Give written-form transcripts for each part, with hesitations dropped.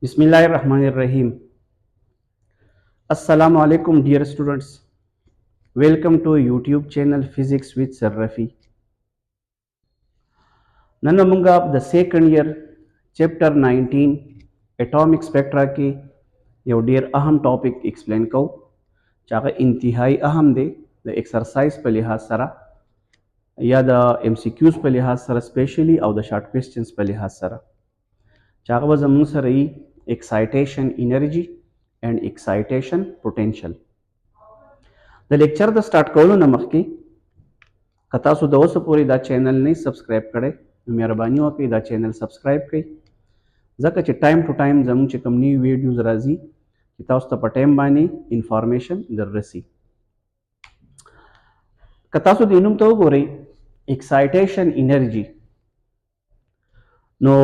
Bismillahirrahmanirrahim. Assalamu alaikum dear students. Welcome to YouTube channel Physics with Sir Rafi. Nana munga the second year chapter 19 atomic spectra के यो डेर अहम topic explain को चाहे इंतहाई अहम दे the exercise पे लिहाज सरा या द MCQs पे लिहाज सरा स्पेशली और द शॉर्ट क्वेश्चंस पे लिहाज सरा चाहे वह जमून सर रही excitation energy and excitation potential. The lecture the start करो न मखकी कता सु दो से पूरी दा चैनल नहीं सब्सक्राइब करे मेहरबानी वकई दा चैनल सब्सक्राइब कई जका च टाइम टू टाइम जमून च कम न्यू वीडियोस राजी कि तास त पटेम बानी इंफॉर्मेशन दर रसी कता सु दिनुम तो गोरे एक्साइटेशन एनर्जी नो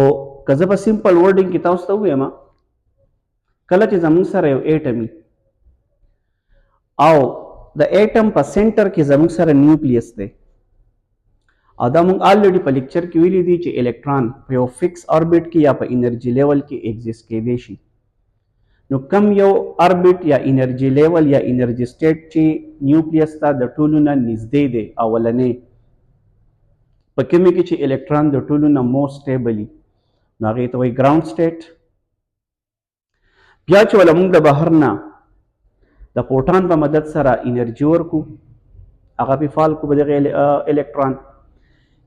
कजब सिंपल वर्डिंग कि तास तो हुए मा कल च जमून सर एटमी आओ द एटम पर सेंटर के जमून सर न्यूक्लियस दे अदा मुंग ऑलरेडी पर लेक्चर की विली दी चे इलेक्ट्रॉन पे फिक्स ऑर्बिट की या पर एनर्जी लेवल की एग्जिस्ट के देशी नो कम यो ऑर्बिट या एनर्जी लेवल या एनर्जी स्टेट ची न्यूक्लियस ता द टूलुना निजदे दे अवलने पकेमी की चे इलेक्ट्रॉन द टूलुना मोस्ट स्टेबली नागे तो वही ग्राउंड स्टेट प्याच वाला मुंग द बहरना द प्रोटॉन पर मदद सरा एनर्जी वर्कू अगा भी फाल को बदगे इलेक्ट्रॉन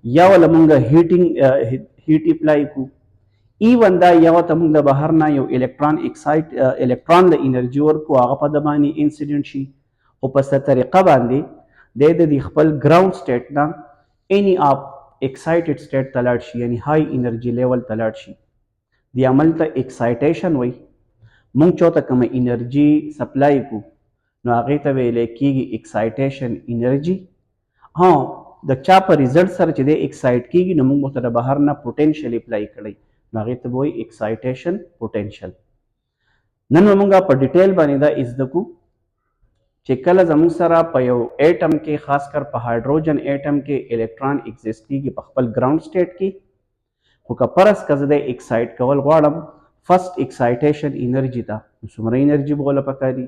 या वाला मुंगा हीट अप्लाई को ई वंदा या वा तमुंग द बहरना यो इलेक्ट्रॉन इलेक्ट्रॉन द एनर्जी वर्कू आगा पदमानी इंसिडेंट शी ओ पस तरीका बांधी दे दी खपल ग्राउंड स्टेट ना एनी आप एक्साइटेड स्टेट तलाट शी यानी हाई एनर्जी लेवल तलाट शी दी अमल ता एक्साइटेशन वही मुंग चौथा कम एनर्जी सप्लाई को नो आगे तवे लेकी एक्साइटेशन एनर्जी हाँ द चा पर रिजल्ट सर चे दे एक्साइट की न मुंग मोतर बाहर ना पोटेंशियल अप्लाई करी ना आगे तो वही एक्साइटेशन पोटेंशियल नन मुंगा पर डिटेल बनी दा इस दकू चेकल जमुंग सरा पयो एटम के खासकर पर हाइड्रोजन एटम के इलेक्ट्रॉन एग्जिस्ट की पखपल ग्राउंड स्टेट की हुका परस कजदे एक्साइट कवल ग्वाडम फर्स्ट एक्साइटेशन एनर्जी था सुमरा एनर्जी बोला पकारी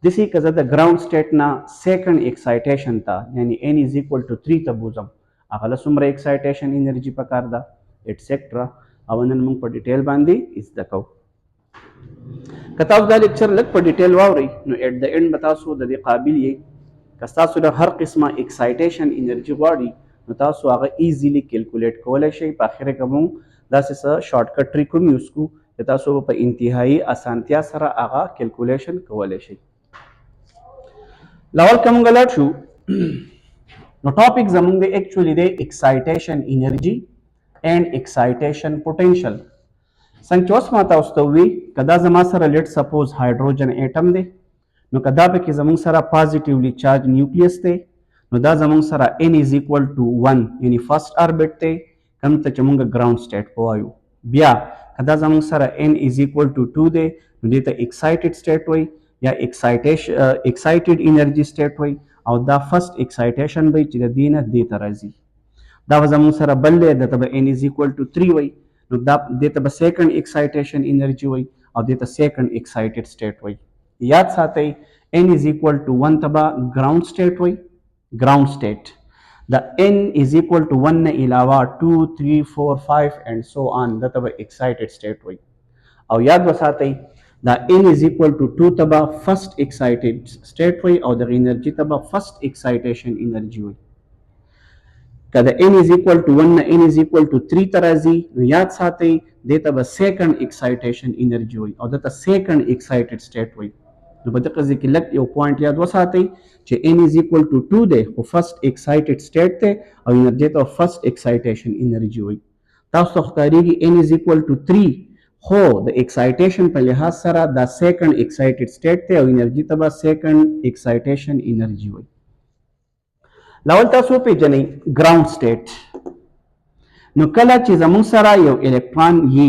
दिसी कजद ग्राउंड स्टेट ना सेकंड एक्साइटेशन था यानी n इज इक्वल टू 3 तबूजम अगला सुमरा एक्साइटेशन एनर्जी पकार दा एटसेट्रा अवनन मुंग पर डिटेल बांधी इस दकौ कताव दा लेक्चर लग पर डिटेल वावरी नो एट द एंड बतासो द काबिल ये कस्तासो द हर किस्म एक्साइटेशन एनर्जी वाडी नो तासो आगा इजीली कैलकुलेट कोले शे पाखरे कमु दास शॉर्टकट ट्रिक को यूज को तासो पर इंतहाई आसानतिया सरा आगा कैलकुलेशन कोले शे लावल कम गलत शू नो टॉपिक जमुंग they actually they excitation energy and excitation potential संख्योस माता उस्तवी कदा जमा सरा let suppose hydrogen atom they know कदा पे कि जमुंग सरा positively charge nucleus they know दा जमुंग सरा n इज इक्वल टू 1 यानी फर्स्ट ऑर्बिट दे कम त चमुंग ग्राउंड स्टेट को आयु बिया कदा जमुंग सरा n is equal to 2 they know they the excited state होई या एक्साइटेड एनर्जी स्टेट हुई और दा फर्स्ट एक्साइटेशन भाई चिर दीना दे तरजी दा जमुन सरा बल्ले द तब n इज इक्वल टू 3 हुई नो दा दे तब सेकंड एक्साइटेशन एनर्जी हुई और दे त सेकंड एक्साइटेड स्टेट हुई याद साथे n इज इक्वल टू 1 तब ग्राउंड स्टेट हुई ground state the n is equal to 1 ने अलावा 2 3 4 5 एंड सो ऑन द तब एक्साइटेड स्टेट हुई और याद वसाते the n is equal to 2 तबा first excited state हुई और the energy तबा first excitation energy हुई कदा n is equal to 1 ना n is equal to 3 तरजी याद साथे दे तबा second excitation energy हुई और द second excited state हुई तो बता कजी कि लग यो पॉइंट याद वसाते जे n is equal to 2 दे वो first excited state थे और एनर्जी तो first excitation energy हुई ताऊ करेगी n is equal to 3 हो द एक्साइटेशन पर लिहाज सरा द सेकंड एक्साइटेड स्टेट थे और एनर्जी तबा सेकंड एक्साइटेशन एनर्जी हुई लावल तासो पे जने ग्राउंड स्टेट नो कला चीज अमंग सरा यो इलेक्ट्रॉन ये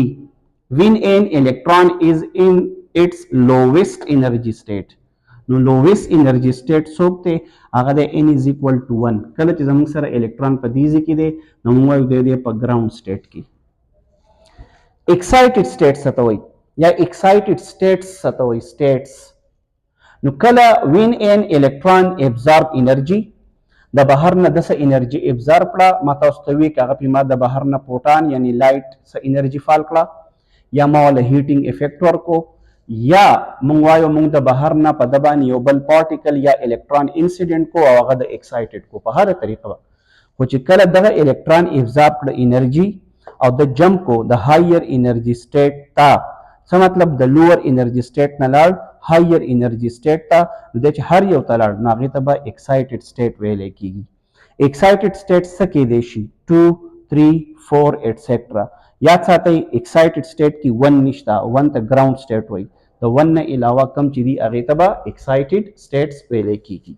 when an electron is in its lowest energy state नो लोवेस्ट एनर्जी स्टेट सोपते आगा दे n इज इक्वल टू 1 कला चीज अमंग सरा इलेक्ट्रॉन पर दीजी की दे नो दे दे पर ग्राउंड स्टेट की एक्साइटेड स्टेट सतोई یا excited states ته وایي states. نو کله when an electron absorb energy د بهر نه د څه انرژي ابزارب کړه، ما تاسو ته وی که هغه پې ما د بهر نه پروټان یعنی لایټ څه انرژي فال کړه یا ما وله هیټینګ افیکټ ورکو یا مونږ وایو مونږ د بهر نه په ده باندې یو بل پارټیکل یا الکترون انسیډنټ کو او هغه د ایکسایټډ کو په هره طریقه به خو چې کله دغه الکترون ابزارب کړه انرژي او د جمپ کو د هایر انرژي سټیټ ته، څه مطلب د لوور انرژي سټیټ نه لاړ هایر انرژي سټیټ ته، نو دی چې هر یو ته لاړ نو هغې ته به ایکسایټډ سټیټ ویلی کېږي. ایکسایټډ سټیټ څه کیدی شي 2 3 4 ایټسټرا. یاد ساتئ ایکسایټډ سټیټ کې 1 نشته، 1 ته ګراوند سټیټ وایي، د 1 نه علاوه کم چې دي هغې ته به ایکسایټډ سټیټس ویلی کېږي.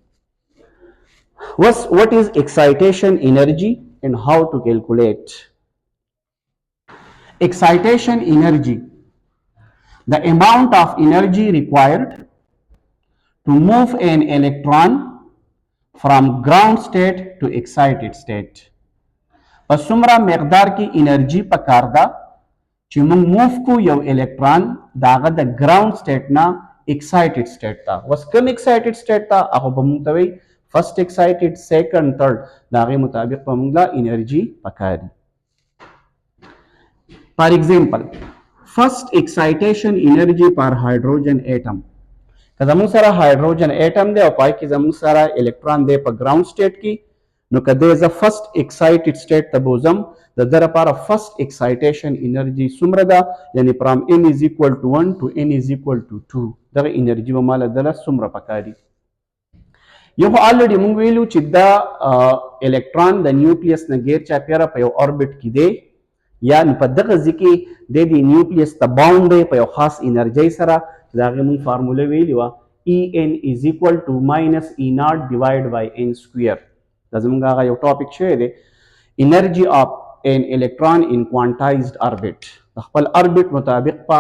What is excitation energy and how to calculate? Excitation energy, the amount of energy required to move an electron from ground state to excited state. پس څومره مقدار کې انرژي پکار ده چې موږ موف کو یو الکترون د هغه د ګراوند سټیټ نه ایکسایټډ سټیټ ته. اوس کوم ایکسایټډ سټیټ ته هغه به موږ ته وایي فرست ایکسایټډ، سیکنډ، تھرډ، د هغې مطابق به موږ له انرژي پکار دي. فار ایگزامپل فرست ایکسایټیشن انرژي پر هایدروجن ایټم، که زموږ سره هایدروجن ایټم دی او پای کې زموږ سره الکترون دی په ګراوند سټیټ کې، نو که دی زه فرست ایکسایټډ سټیټ ته بوځم د ده لپاره فرست ایکسایټیشن انرژي څومره ده، یعنی فرام n is equal to 1 to n is equal to 2 دغه انرژي به ماله دله څومره پکاري. یو خو الریډي موږ ویلو چې دا الکترون د نیوکلیس نه غیر چاپیره په یو اوربټ کې دی، یا په دغه ځای کې د نیوکلیس ته باونډ دی په یو خاص انرژۍ سره، د هغې موږ فارموله ویلې وه En is equal to minus E naught divided by n square. دا زموږ هغه یو ټاپک شوی دی انرژي آف ان الکترون ان کوانټایزډ اربټ، د خپل اربټ مطابق په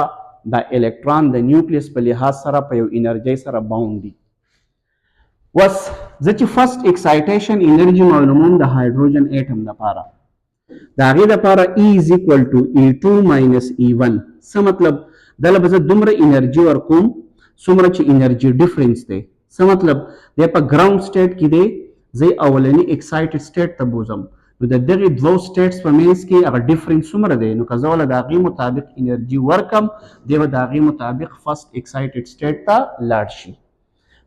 د الکترون د نیوکلیس په لحاظ سره په یو انرژۍ سره باونډ دي. اوس زه چې فرست ایکسایټیشن انرژي معلوموم د هایدروجن ایټم لپاره، د هغې لپاره E is equal to E2 minus E1. څه مطلب دله به زه دومره انرژي ورکوم څومره چې انرژي ډفرنس دی. څه مطلب دی په ګراوند سټیټ کې دی، زه اولني ایکسایټډ سټیټ ته بوځم، نو د دغې دوو سټیټس په منځ کې هغه ډفرنس څومره دی، نو که زه وله د هغې مطابق انرژي ورکم دی به د هغې مطابق فرست ایکسایټډ سټیټ ته لاړ شي.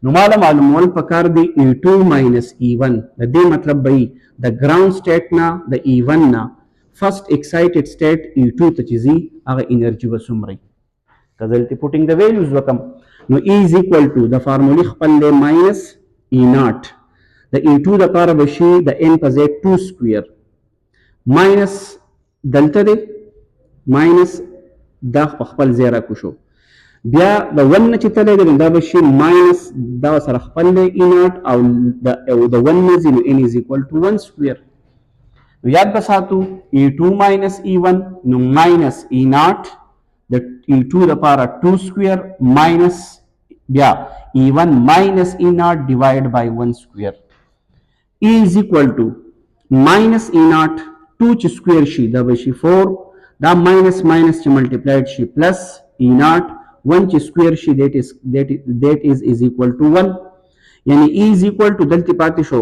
نو ماله معلومول پکار دی E2 minus E1، د دې مطلب به د ګراوند سټیټ نه د E1 نه فرست ایکسایټډ سټیټ E2 ته چې ځي هغه انرژي به څومره وي. که زه دلته پوټینګ د ویلیوز وکم نو E is equal to د فارمولې خپل دی ماینس E naught، د E2 دپاره به شي د n په ځای 2 سکویر ماینس دلته دی ماینس دا په خپل ځای راکو شو، بیا د 1 نه چې تللی دی نو دا به شي ماینس دا سره خپل دی E naught او د 1 نه ځي نو n is equal to 1 سکویر. نو یاد به ساتو E2 minus E1 نو ماینس E naught د E2 دپاره 2 سکویر ماینس بیا E1 minus E naught divided by 1 square. E is equal to minus E naught 2 چې سکویر شي دا به شي 4، دا ماینس ماینس چې ملټیپلایډ شي پلس E naught 1 چې سکویر شي that is equal to 1، یعنی E is equal to دلته پاتې شو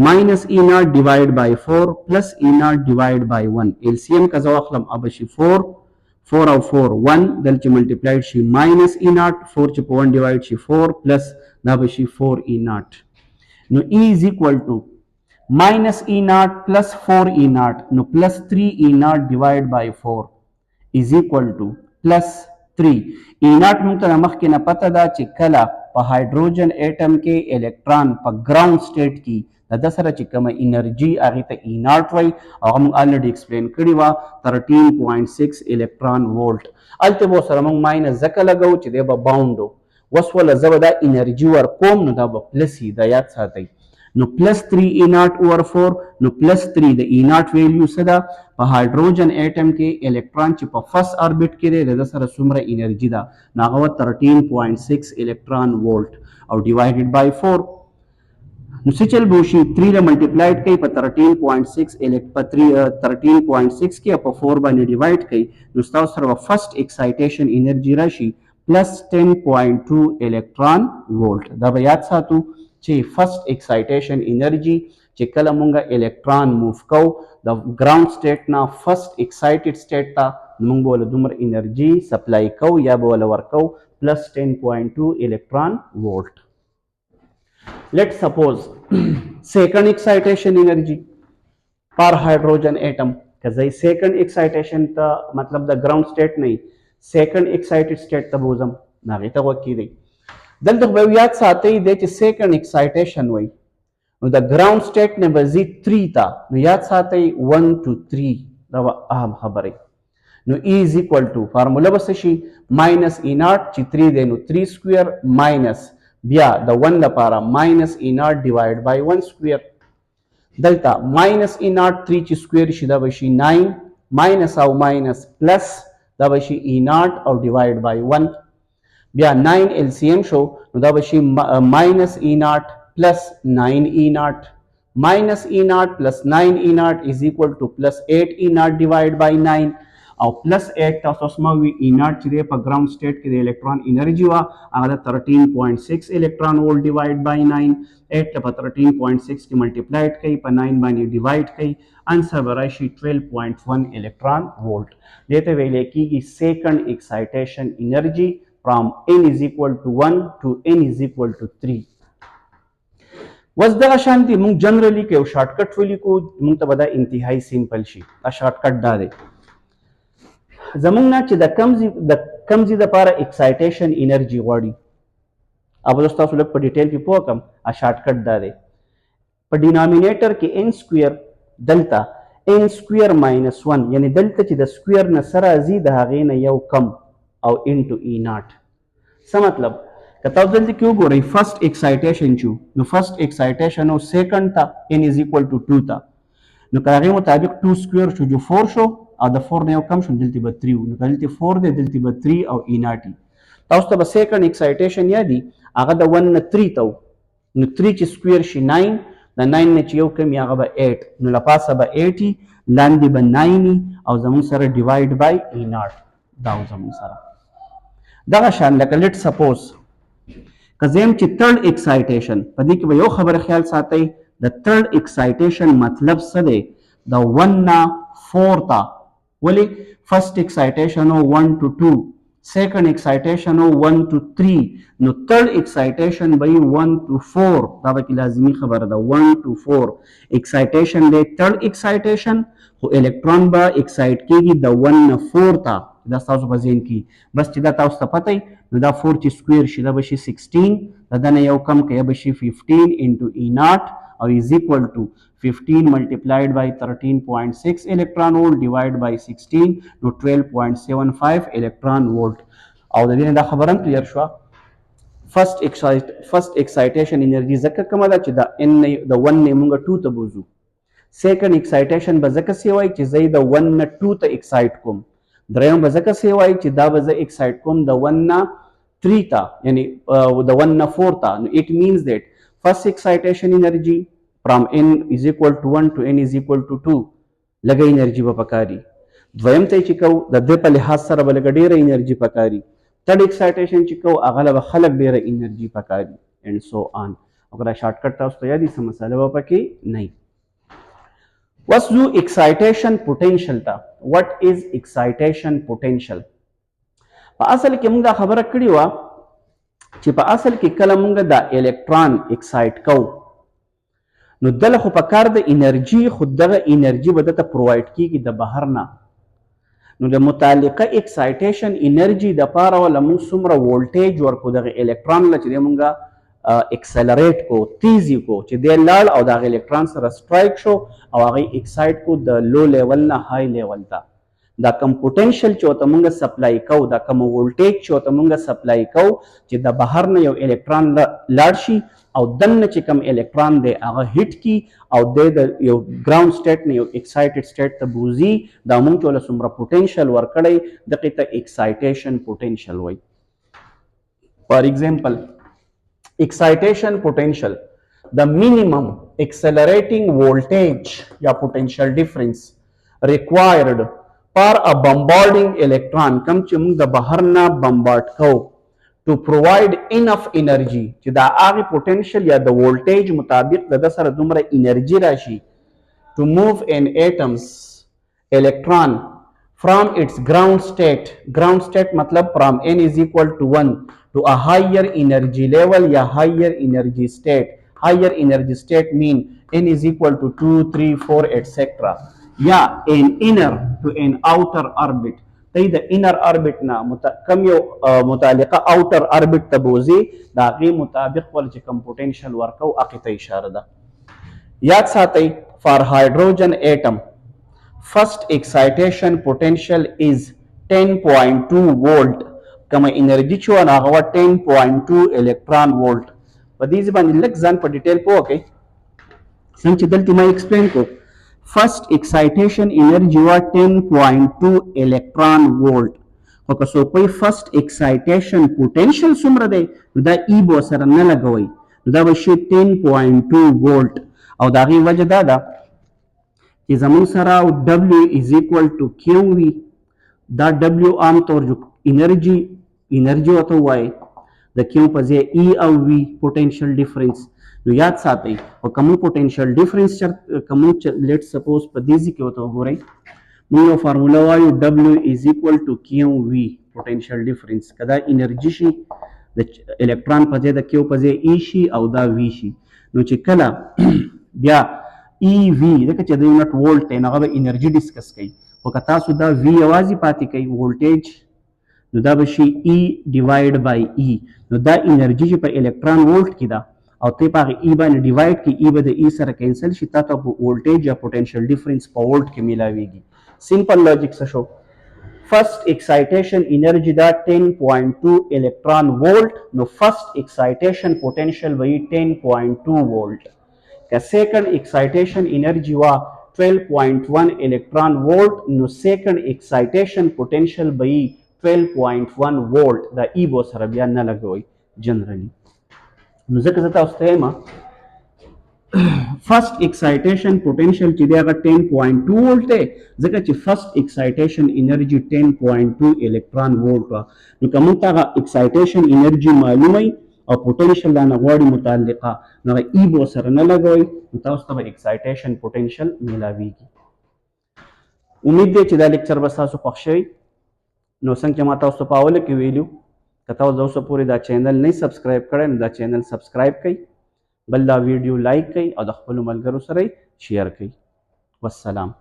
minus E naught divided by 4 plus E naught divided by 1. LCM که زه واخلم اب شي 4 او 4 1 دل چې ملټیپلایډ شي ماینس E naught 4 چې په 1 ډیوایډ شي 4 پلس دا به شي 4 E naught. نو E is equal to minus E naught plus 4 E naught نو plus 3 E naught divided by 4 is equal to plus 3. E naught موږ ته مخکې نه پته ده چې کله په هایدروجن ایټم کې الکترون په ګراوند سټیټ کې د ده سره چې کومه انرژي هغې ته E naught وایي، هغه موږ الریډي ایکسپلین کړې وه 13.6 الکترون وولټ. هلته به ورسره موږ ماینس ځکه لګوو چې دی به باونډ و، اوس وله زه به دا انرژي ورکوم نو دا به پلس وي، دا یاد ساتئ. نو پلس 3 E naught اوور 4 نو پلس 3 د E naught ویلیو څه ده په هایدروجن ایټم کې الکترون چې په فرست اربټ کې دی د ده سره څومره انرژي ده نو هغه 13.6 الکترون وولټ او ډیوایډډ بای 4. نو څه چل به وشي 3 له ملټیپلایډ کوي په 13.6 په 13.6 کې په 4 باندې ډیوایډ کوي نو ستاسو سره فرست ایکسایټیشن انرژي راشي پلس 10.2 الکترون وولټ دا به یاد ساتو چې فرست ایکسایټیشن انرژي چې کله مونږه الکترون موو کو د ګراوند سټیټ نه فرست ایکسایټډ سټیټ ته مونږ به ول دومره انرژي سپلای کو یا به ول ورکو پلس 10.2 الکترون وولټ let's suppose second excitation energy per hydrogen atom کزای second excitation ته مطلب د ground state نه second excited state ته بوزم ناغه ته وکی دی دلته به یاد ساتئ د چې second excitation وای نو د ground state نه بزی 3 تا نو یاد ساتئ 1 to 3 دا اهم خبره نو E is equal to فارمولا بس شي minus E naught چې 3 دی نو 3 square minus بیا د 1 لپاره minus E naught divided by 1 square دلته minus E naught 3 چې square شي دا بشي 9 minus او minus plus دا بشي E naught او divided by 1 بیا 9 LCM شو نو دا بشي minus E naught plus 9 E naught minus E naught plus 9 E naught is equal to plus 8 E naught divided by 9 او پلس 8 تاسو اسمه وی ای ناٹ چې په ګراوند سټیټ کې د الکترون انرژي وا هغه 13.6 الکترون وولټ ډیوایډ بای 9 8 په 13.6 کې ملټیپلایډ کړئ په 9 باندې ډیوایډ کړئ انسر به راشي 12.1 الکترون وولټ دته ویل کېږي سیکنډ ایکسایټیشن انرژي فرام n is equal to 1 to n is equal to 3 وس دغه شانتي موږ جنرالي کې یو شارټ کټ ولیکو موږ ته به دا انتهایی سیمپل شي دا شارټ کټ دا دی زمونږ نه چې د کمزې دپاره ایکسایټیشن انرژي غواړي او به زه ستاسو لږ په ډیټیل کې پوه کړم شارټ کټ دا دی په ډینامینیټر کې ان سکویر دلته ان سکویر ماینس 1 یعنی دلته چې د سکویر نه سره ځي د هغې نه یو کم او انټو ای ناټ څه مطلب که تاسو دلته کې وګورئ فرست ایکسایټیشن چې نو فرست ایکسایټیشن او سیکنډ ته ان از ایکول ټو 2 ته نو که هغې مطابق 2 سکویر شو جو 4 شو او د 4 نه یو کم شو دلته به 3 نو دلته 4 دی دلته به 3 او ای ناټ تاسو ته به سیکنډ ایکسایټیشن یادي هغه د 1 نه 3 ته نو 3 چې سکویر شي 9 د 9 نه چې یو کم هغه به 8 نو لپاسه به 80 لاندې به 9 او زموږ سره ډیوایډ بای ای ناټ دا زموږ سره دغه شان لکه لیټ سپوز که زم چې تھرډ ایکسایټیشن په دې کې به یو خبره خیال ساتئ د تھرډ ایکسایټیشن مطلب څه دی د 1 نه 4 ته ولی فرست ایکسایټیشن او 1 to 2 second excitation او 1 to 3 نو third excitation به 1 to 4 دا به لازمی خبره ده 1 to 4 excitation دی third excitation خو الکترون به excite کیږي د 1 نه 4 ته دا تاسو په ذهن کې بس چې دا تاسو ته پته نو دا 4 چې سکویر شي دا به شي 16 دا نه یو کم کې به شي 15 into E naught or is equal to 15 multiplied by 13.6 electron volt divided by 16 to 12.75 electron volt او د دې دا خبره کلیر شو فرست ایکسایټیشن انرژي زکه کومه ده چې د n د 1 نه موږ 2 ته بوزو سیکنډ ایکسایټیشن به زکه سی وای چې زې د 1 نه 2 ته ایکسایټ کوم دریم به زکه سی وای چې دا به زه ایکسایټ کوم د 1 نه 3 ته یعنی د 1 نه 4 ته نو اټ مینز دیٹ فرست ایکسایټیشن انرژي from n is equal to 1 to n is equal to 2 لګه انرژي به پکاري دویم ته چې کو د دې په لحاظ سره به لګ ډیره انرژي پکاري تھرډ ایکسایټیشن چې کو هغه به خلک ډیره انرژي پکاري and so on اگر شارټ کټ تاسو ته یادي سم مسله به پکې نه what's the excitation potential تا what is excitation potential په اصل کې موږ دا خبره کړې و چې په اصل کې کله موږ د الکترون ایکسایټ کوو نو دله خو په کار د انرژي خود دغه انرژي به دته پرووایډ کیږي د بهر نه نو د متعلقه ایکسایټیشن انرژي د پاره ولا موږ څومره وولټیج ورکو دغه الکترون له چې موږ اکسلریټ کو تیزی کو چې د لاړ او دغه الکترون سره سټرایک شو او هغه ایکسایټ کو د لو لیول نه های لیول ته دا کم پوتنشل چې ته مونږ سپلای کو دا کم وولټیج چې ته مونږ سپلای کو چې د بهر نه یو الکترون لاړ شي او دنه چې کم الکترون دی هغه هټ کی او د یو ګراوند سټیټ نه یو ایکسایټډ سټیټ ته بوزي دا مونږ ټول څومره پوتنشل ورکړی دغه ته ایکسایټیشن پوتنشل وایي فار ایگزامپل excitation potential the minimum accelerating voltage या potential difference required for a bombarding electron कम چې موږ د بهر نه bombard کوو to provide enough energy چې دا هغه potential یا د voltage مطابق د سره دومره انرژي راشي to move an atom's electron from its ground state matlab from n is equal to 1 to a higher energy level या higher energy state mean n is equal to 2 3 4 etc या an inner to an outer orbit ته د inner orbit نه کم یو متعلقه outer orbit ته بوزي دا غي مطابق ول چې کم potential ورکو اقي ته اشاره ده یاد ساتئ for hydrogen atom first excitation potential is 10.2 volt کما انرژي چې ونه هغه 10.2 electron volt په دې باندې لږ ځان په ډیټیل پوه کړئ څنګه چې دلته ما ایکسپلین کو first excitation energy وا 10.2 electron volt خو که څوک وایي first excitation potential څومره دی نو دا ای بو سره نه لګوئ نو دا به شي 10.2 volt او د هغې وجه دا ده چې زموږ سره W is equal to Q وي دا W عام طور جو انرژي ورته وایي د Q په ځای E او V potential difference نو یاد ساتئ او کوم potential difference کوم لیټ سپوز په دې ځای کې ورته وګورئ موږ یو فارمولا وایو W is equal to QV potential difference کدا انرژي شي د الکترون په ځای د Q په ځای E شي او دا V شي نو چې کله بیا EV ځکه چې د یونټ وولټ دی نو هغه به انرژي ډسکس کوي خو که تاسو دا V یوازې پاتې کوئ وولټیج نو دا به شي E ډیوایډ بای E نو دا انرژي چې په الکترون وولټ کې ده او ته په هغه E باندې ډیوایډ کې E به د E سره کینسل شي تا ته په وولټیج یا پوټنشل ډیفرنس په وولټ کې میلاویږي سمپل لوجیک څه شو فرست excitation energy دا 10.2 electron volt نو first excitation potential وی 10.2 volt که second excitation energy وا 12.1 electron volt نو second excitation potential وی 12.1 volt دا ای بو سره بیا نه لګوي جنرally نو ځکه زه تاسو ته یم فرست excitation potential چې دی هغه 10.2 volt دی ځکه چې فرست excitation energy 10.2 electron volt وا نو که موږ ته هغه excitation energy معلومه او potential لا نه غواړي متعلقه نو هغه ای بو سره نه لګوئ نو تاسو ته به excitation potential میلاویږي امید دی چې دا لیکچر به تاسو خوښ شوي نو څنګه چې ما تاسو ته په اوله کې ویلو که تاسو اوسه پورې دا چینل نه سبسکرایب کړی نو دا چینل سبسکرایب کړئ بل دا ویډیو لایک کړئ او د خپلو ملګرو سره یې شیر کړئ والسلام